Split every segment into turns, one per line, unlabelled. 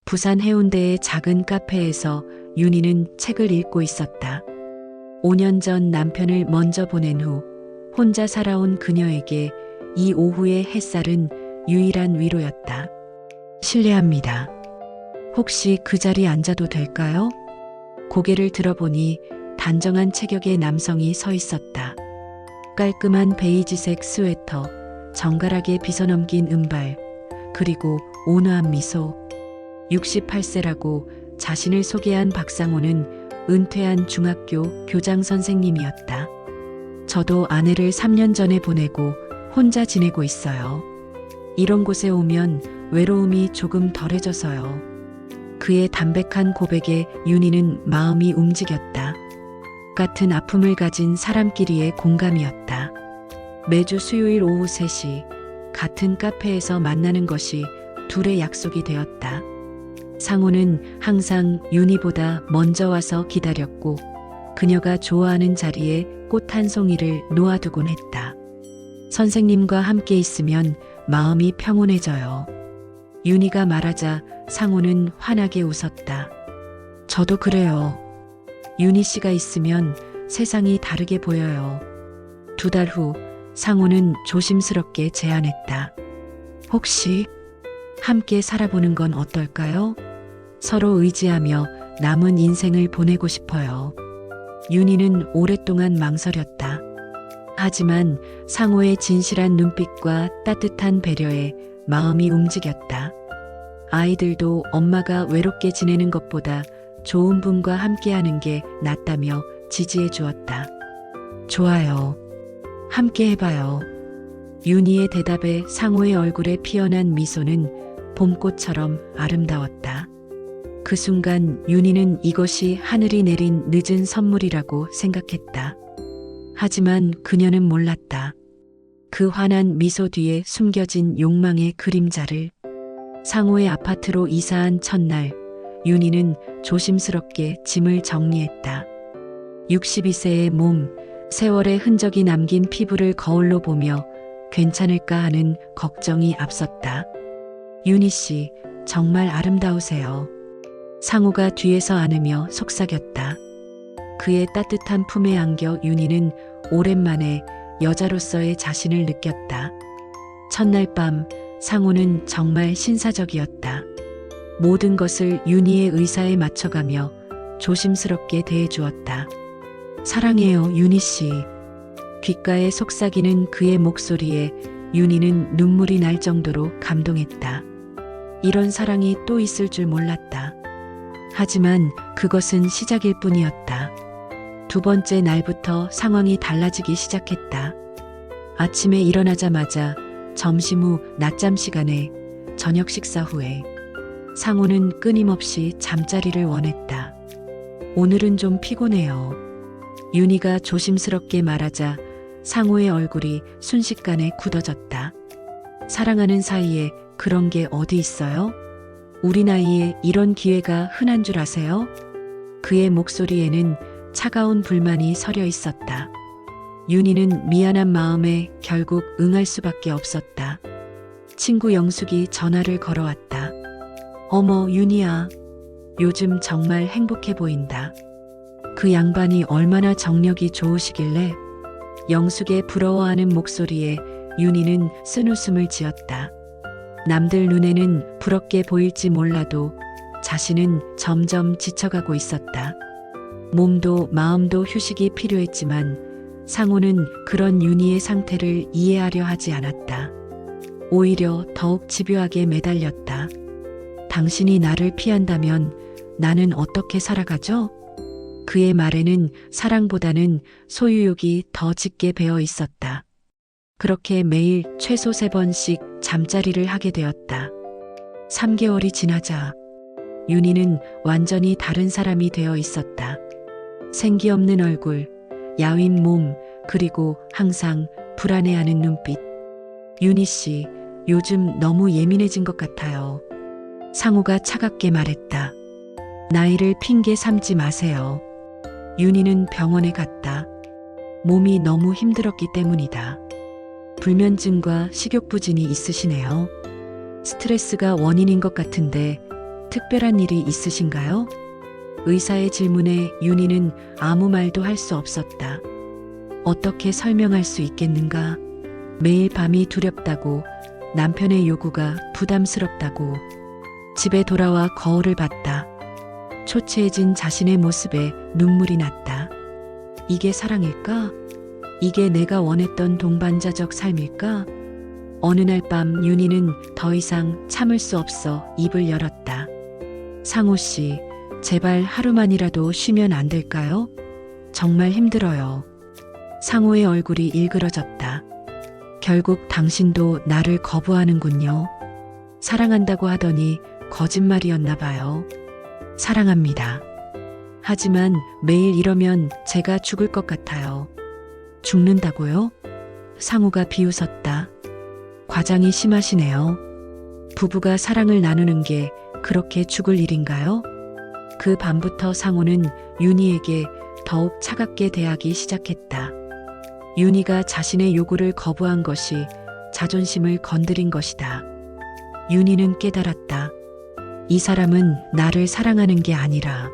부산 해운대의 작은 카페에서 윤희는 책을 읽고 있었다. 5년 전 남편을 먼저 보낸 후 혼자 살아온 그녀에게 이 오후의 햇살은 유일한 위로였다. 실례합니다. 혹시 그 자리에 앉아도 될까요? 고개를 들어보니 단정한 체격의 남성이 서 있었다. 깔끔한 베이지색 스웨터, 정갈하게 빗어넘긴 은발, 그리고 온화한 미소. 68세라고 자신을 소개한 박상호는 은퇴한 중학교 교장 선생님이었다. 저도 아내를 3년 전에 보내고 혼자 지내고 있어요. 이런 곳에 오면 외로움이 조금 덜해져서요. 그의 담백한 고백에 윤희는 마음이 움직였다. 같은 아픔을 가진 사람끼리의 공감이었다. 매주 수요일 오후 3시 같은 카페에서 만나는 것이 둘의 약속이 되었다. 상호는 항상 윤희보다 먼저 와서 기다렸고 그녀가 좋아하는 자리에 꽃 한 송이를 놓아두곤 했다. 선생님과 함께 있으면 마음이 평온해져요. 윤희가 말하자 상호는 환하게 웃었다. 저도 그래요. 윤희 씨가 있으면 세상이 다르게 보여요. 2달 후 상호는 조심스럽게 제안했다. 혹시 함께 살아보는 건 어떨까요? 서로 의지하며 남은 인생을 보내고 싶어요. 윤희는 오랫동안 망설였다. 하지만 상호의 진실한 눈빛과 따뜻한 배려에 마음이 움직였다. 아이들도 엄마가 외롭게 지내는 것보다 좋은 분과 함께하는 게 낫다며 지지해 주었다. 좋아요. 함께 해봐요. 윤희의 대답에 상호의 얼굴에 피어난 미소는 봄꽃처럼 아름다웠다. 그 순간 윤희는 이것이 하늘이 내린 늦은 선물이라고 생각했다. 하지만 그녀는 몰랐다. 그 환한 미소 뒤에 숨겨진 욕망의 그림자를. 상호의 아파트로 이사한 첫날, 윤희는 조심스럽게 짐을 정리했다. 62세의 몸, 세월의 흔적이 남긴 피부를 거울로 보며 괜찮을까 하는 걱정이 앞섰다. 윤희 씨, 정말 아름다우세요. 상호가 뒤에서 안으며 속삭였다. 그의 따뜻한 품에 안겨 윤희는 오랜만에 여자로서의 자신을 느꼈다. 첫날 밤 상호는 정말 신사적이었다. 모든 것을 윤희의 의사에 맞춰가며 조심스럽게 대해주었다. 사랑해요, 윤희 씨. 귓가에 속삭이는 그의 목소리에 윤희는 눈물이 날 정도로 감동했다. 이런 사랑이 또 있을 줄 몰랐다. 하지만 그것은 시작일 뿐이었다. 2번째 날부터 상황이 달라지기 시작했다. 아침에 일어나자마자 점심 후 낮잠 시간에 저녁 식사 후에 상호는 끊임없이 잠자리를 원했다. 오늘은 좀 피곤해요. 윤희가 조심스럽게 말하자 상호의 얼굴이 순식간에 굳어졌다. 사랑하는 사이에 그런 게 어디 있어요? 우리 나이에 이런 기회가 흔한 줄 아세요? 그의 목소리에는 차가운 불만이 서려 있었다. 윤희는 미안한 마음에 결국 응할 수밖에 없었다. 친구 영숙이 전화를 걸어왔다. 어머, 윤희야. 요즘 정말 행복해 보인다. 그 양반이 얼마나 정력이 좋으시길래. 영숙의 부러워하는 목소리에 윤희는 쓴웃음을 지었다. 남들 눈에는 부럽게 보일지 몰라도 자신은 점점 지쳐가고 있었다. 몸도 마음도 휴식이 필요했지만 상호는 그런 윤희의 상태를 이해하려 하지 않았다. 오히려 더욱 집요하게 매달렸다. 당신이 나를 피한다면 나는 어떻게 살아가죠? 그의 말에는 사랑보다는 소유욕이 더 짙게 배어 있었다. 그렇게 매일 최소 3번씩 잠자리를 하게 되었다. 3개월이 지나자 윤희는 완전히 다른 사람이 되어 있었다. 생기 없는 얼굴, 야윈 몸, 그리고 항상 불안해하는 눈빛. 윤희 씨, 요즘 너무 예민해진 것 같아요. 상호가 차갑게 말했다. 나이를 핑계 삼지 마세요. 윤희는 병원에 갔다. 몸이 너무 힘들었기 때문이다. 불면증과 식욕부진이 있으시네요. 스트레스가 원인인 것 같은데 특별한 일이 있으신가요? 의사의 질문에 윤희는 아무 말도 할 수 없었다. 어떻게 설명할 수 있겠는가? 매일 밤이 두렵다고, 남편의 요구가 부담스럽다고. 집에 돌아와 거울을 봤다. 초췌해진 자신의 모습에 눈물이 났다. 이게 사랑일까? 이게 내가 원했던 동반자적 삶일까? 어느 날 밤 윤희는 더 이상 참을 수 없어 입을 열었다. 상호 씨, 제발 하루만이라도 쉬면 안 될까요? 정말 힘들어요. 상호의 얼굴이 일그러졌다. 결국 당신도 나를 거부하는군요. 사랑한다고 하더니 거짓말이었나 봐요. 사랑합니다. 하지만 매일 이러면 제가 죽을 것 같아요. 죽는다고요? 상호가 비웃었다. 과장이 심하시네요. 부부가 사랑을 나누는 게 그렇게 죽을 일인가요? 그 밤부터 상호는 윤희에게 더욱 차갑게 대하기 시작했다. 윤희가 자신의 요구를 거부한 것이 자존심을 건드린 것이다. 윤희는 깨달았다. 이 사람은 나를 사랑하는 게 아니라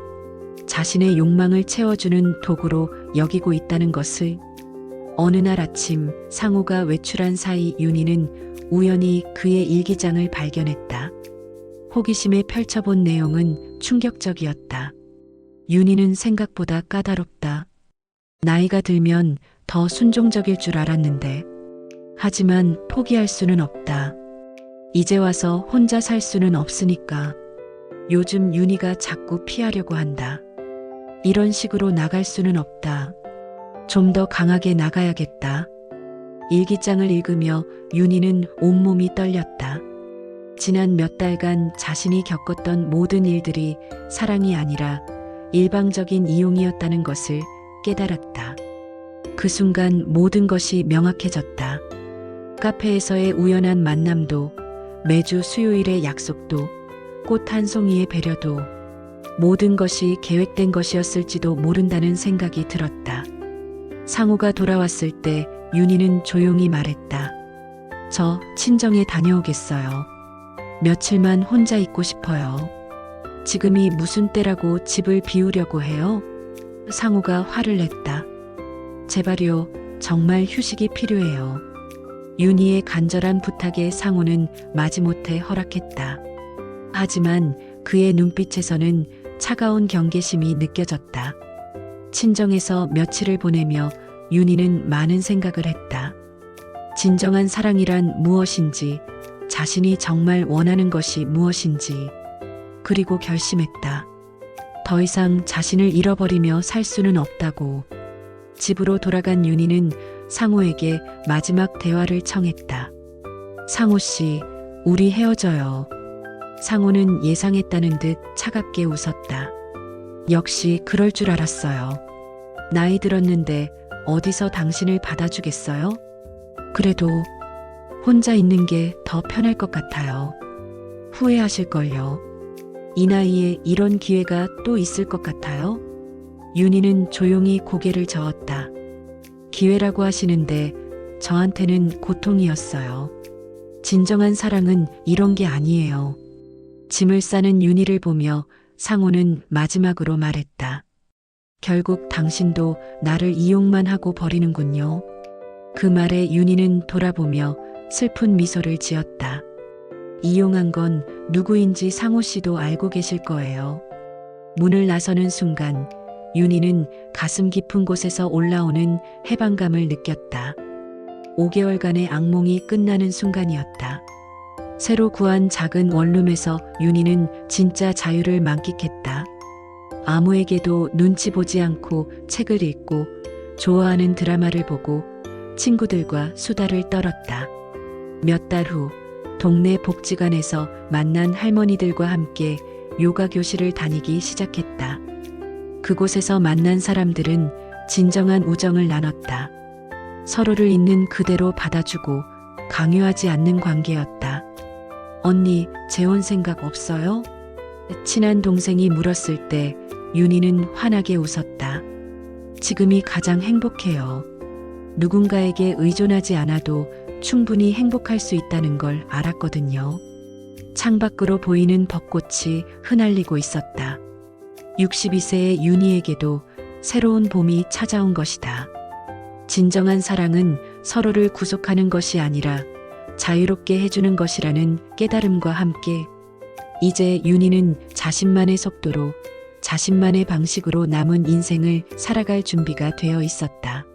자신의 욕망을 채워주는 도구로 여기고 있다는 것을. 어느 날 아침 상호가 외출한 사이 윤희는 우연히 그의 일기장을 발견했다. 호기심에 펼쳐본 내용은 충격적이었다. 윤희는 생각보다 까다롭다. 나이가 들면 더 순종적일 줄 알았는데. 하지만 포기할 수는 없다. 이제 와서 혼자 살 수는 없으니까. 요즘 윤희가 자꾸 피하려고 한다. 이런 식으로 나갈 수는 없다. 좀 더 강하게 나가야겠다. 일기장을 읽으며 윤희는 온몸이 떨렸다. 지난 몇 달간 자신이 겪었던 모든 일들이 사랑이 아니라 일방적인 이용이었다는 것을 깨달았다. 그 순간 모든 것이 명확해졌다. 카페에서의 우연한 만남도, 매주 수요일의 약속도, 꽃 한 송이의 배려도, 모든 것이 계획된 것이었을지도 모른다는 생각이 들었다. 상호가 돌아왔을 때 윤희는 조용히 말했다. 저 친정에 다녀오겠어요. 며칠만 혼자 있고 싶어요. 지금이 무슨 때라고 집을 비우려고 해요? 상호가 화를 냈다. 제발요, 정말 휴식이 필요해요. 윤희의 간절한 부탁에 상호는 마지못해 허락했다. 하지만 그의 눈빛에서는 차가운 경계심이 느껴졌다. 친정에서 며칠을 보내며 윤희는 많은 생각을 했다. 진정한 사랑이란 무엇인지, 자신이 정말 원하는 것이 무엇인지, 그리고 결심했다. 더 이상 자신을 잃어버리며 살 수는 없다고. 집으로 돌아간 윤희는 상호에게 마지막 대화를 청했다. 상호 씨, 우리 헤어져요. 상호는 예상했다는 듯 차갑게 웃었다. 역시 그럴 줄 알았어요. 나이 들었는데 어디서 당신을 받아주겠어요? 그래도 혼자 있는 게 더 편할 것 같아요. 후회하실걸요. 이 나이에 이런 기회가 또 있을 것 같아요? 윤희는 조용히 고개를 저었다. 기회라고 하시는데 저한테는 고통이었어요. 진정한 사랑은 이런 게 아니에요. 짐을 싸는 윤희를 보며 상호는 마지막으로 말했다. 결국 당신도 나를 이용만 하고 버리는군요. 그 말에 윤희는 돌아보며 슬픈 미소를 지었다. 이용한 건 누구인지 상호 씨도 알고 계실 거예요. 문을 나서는 순간 윤희는 가슴 깊은 곳에서 올라오는 해방감을 느꼈다. 5개월간의 악몽이 끝나는 순간이었다. 새로 구한 작은 원룸에서 윤희는 진짜 자유를 만끽했다. 아무에게도 눈치 보지 않고 책을 읽고 좋아하는 드라마를 보고 친구들과 수다를 떨었다. 몇 달 후 동네 복지관에서 만난 할머니들과 함께 요가 교실을 다니기 시작했다. 그곳에서 만난 사람들은 진정한 우정을 나눴다. 서로를 있는 그대로 받아주고 강요하지 않는 관계였다. 언니, 재혼 생각 없어요? 친한 동생이 물었을 때 윤희는 환하게 웃었다. 지금이 가장 행복해요. 누군가에게 의존하지 않아도 충분히 행복할 수 있다는 걸 알았거든요. 창밖으로 보이는 벚꽃이 흩날리고 있었다. 62세의 윤희에게도 새로운 봄이 찾아온 것이다. 진정한 사랑은 서로를 구속하는 것이 아니라 자유롭게 해주는 것이라는 깨달음과 함께 이제 윤희는 자신만의 속도로 자신만의 방식으로 남은 인생을 살아갈 준비가 되어 있었다.